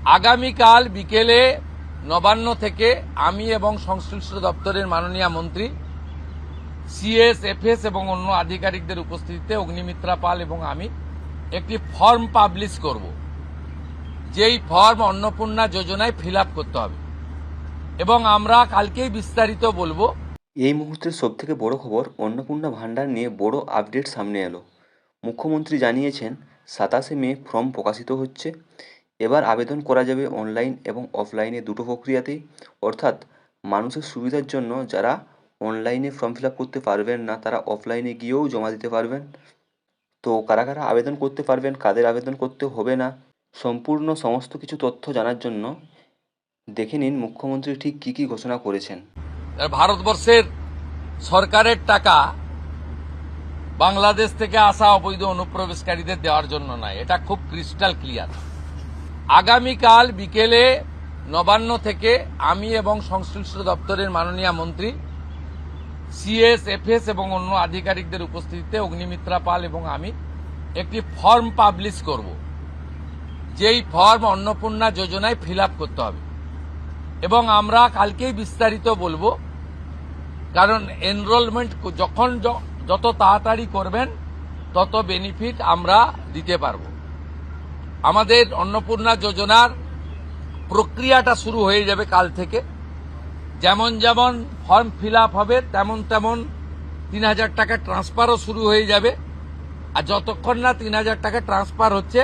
আগামীকাল বিকেলে নবান্ন থেকে আমি এবং সংশ্লিষ্ট দপ্তরের মাননীয় মন্ত্রী সিএস এফএস এবং অন্য আধিকারিকদের উপস্থিতিতে অগ্নিমিত্রা পাল এবং আমি একটি ফর্ম পাবলিশ করব, যেই ফর্ম অন্নপূর্ণা যোজনায় ফিল আপ করতে হবে এবং আমরা কালকেই বিস্তারিত বলবো। এই মুহূর্তের সবথেকে বড় খবর, অন্নপূর্ণা ভাণ্ডার নিয়ে বড় আপডেট সামনে এলো। মুখ্যমন্ত্রী জানিয়েছেন 27শে মে ফর্ম প্রকাশিত হচ্ছে। এবার আবেদন করা যাবে অনলাইন এবং অফলাইনে দুটো প্রক্রিয়াতেই, অর্থাৎ মানুষের সুবিধার জন্য যারা অনলাইনে ফর্ম ফিল আপ করতে পারবেন না তারা অফলাইনে গিয়েও জমা দিতে পারবেন। তো কারা কারা আবেদন করতে পারবেন, কাদের আবেদন করতে হবে না, সম্পূর্ণ সমস্ত কিছু তথ্য জানার জন্য দেখে নিন মুখ্যমন্ত্রী ঠিক কী কী ঘোষণা করেছেন। ভারতবর্ষের সরকারের টাকা বাংলাদেশ থেকে আসা অবৈধ অনুপ্রবেশকারীদের দেওয়ার জন্য নয়, এটা খুব ক্রিস্টাল ক্লিয়ার। আগামীকাল বিকেলে নবান্ন থেকে আমি এবং সংশ্লিষ্ট দপ্তরের মাননীয় মন্ত্রী সিএস এফএস এবং অন্য আধিকারিকদের উপস্থিতিতে অগ্নিমিত্রা পাল এবং আমি একটি ফর্ম পাবলিশ করব, যেই ফর্ম অন্নপূর্ণা যোজনায় ফিল আপ করতে হবে এবং আমরা কালকেই বিস্তারিত বলবো। কারণ এনরোলমেন্ট যখন যত তাড়াতাড়ি করবেন তত বেনিফিট আমরা দিতে পারব। আমাদের অন্নপূর্ণা যোজনার প্রক্রিয়াটা শুরু হয়ে যাবে কাল থেকে। যেমন যেমন ফর্ম ফিল আপ হবে তেমন তেমন 3,000 টাকা ট্রান্সফারও শুরু হয়ে যাবে। আর যতক্ষণ না 3,000 টাকা ট্রান্সফার হচ্ছে,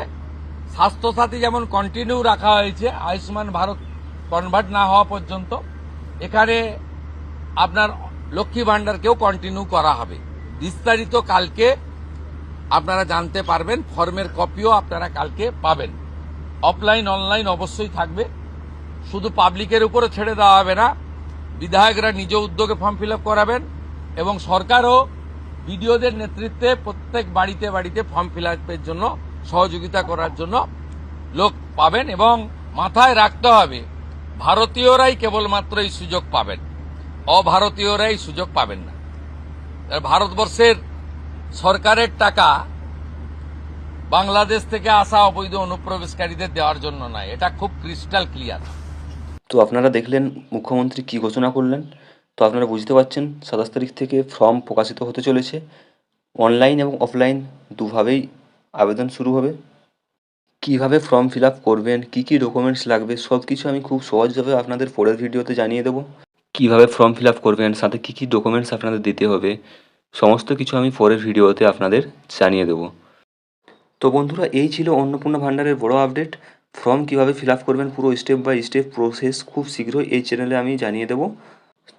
স্বাস্থ্যসাথী যেমন কন্টিনিউ রাখা হয়েছে আয়ুষ্মান ভারত কনভার্ট না হওয়া পর্যন্ত, এখানে আপনার লক্ষ্মী ভাণ্ডারকেও কন্টিনিউ করা হবে। বিস্তারিত কালকে আপনারা জানতে পারবেন, ফর্মের কপিও আপনারা কালকে পাবেন। অফলাইন অনলাইন অবশ্যই থাকবে, শুধু পাবলিকের উপরে ছেড়ে দেওয়া হবে না, বিধায়করা নিজ উদ্যোগে ফর্ম ফিল আপ করাবেন এবং সরকারও বিডিওদের নেতৃত্বে প্রত্যেক বাড়িতে বাড়িতে ফর্ম ফিল আপের জন্য সহযোগিতা করার জন্য লোক পাবেন। এবং মাথায় রাখতে হবে, ভারতীয়রাই কেবলমাত্র এই সুযোগ পাবেন, অভারতীয়রাই সুযোগ পাবেন না। ভারতবর্ষের সরকারের টাকা বাংলাদেশ থেকে আসা অবৈধ অনুপ্রবেশকারীদের দেওয়ার জন্য নয়, এটা খুব ক্রিস্টাল ক্লিয়ার। তো আপনারা দেখলেন মুখ্যমন্ত্রী কী ঘোষণা করলেন। তো আপনারা বুঝতে পারছেন 27 তারিখ থেকে ফর্ম প্রকাশিত হতে চলেছে। অনলাইন এবং অফলাইন দুভাবেই আবেদন শুরু হবে। কিভাবে ফর্ম ফিল আপ করবেন, কী কী ডকুমেন্টস লাগবে, সব কিছু আমি খুব সহজভাবে আপনাদের পরের ভিডিওতে জানিয়ে দেবো। কিভাবে ফর্ম ফিল আপ করবেন, সাথে কী কী ডকুমেন্টস আপনাদের দিতে হবে, সমস্ত কিছু আমি পরের ভিডিওতে আপনাদের জানিয়ে দেবো। তো বন্ধুরা, এই ছিল অন্নপূর্ণা ভাণ্ডারের বড় আপডেট। ফর্ম কিভাবে ফিল আপ করবেন পুরো স্টেপ বাই স্টেপ প্রসেস খুব শীঘ্রই এই চ্যানেলে আমি জানিয়ে দেবো।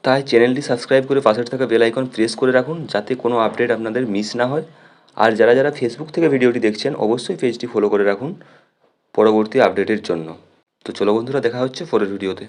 তাই চ্যানেলটি সাবস্ক্রাইব করে পাশে থাকা বেল আইকন প্রেস করে রাখুন, যাতে কোনো আপডেট আপনাদের মিস না হয়। আর যারা যারা ফেসবুক থেকে ভিডিওটি দেখছেন অবশ্যই পেজটি ফলো করে রাখুন পরবর্তী আপডেটের জন্য। তো চলো বন্ধুরা, দেখা হচ্ছে পরের ভিডিওতে।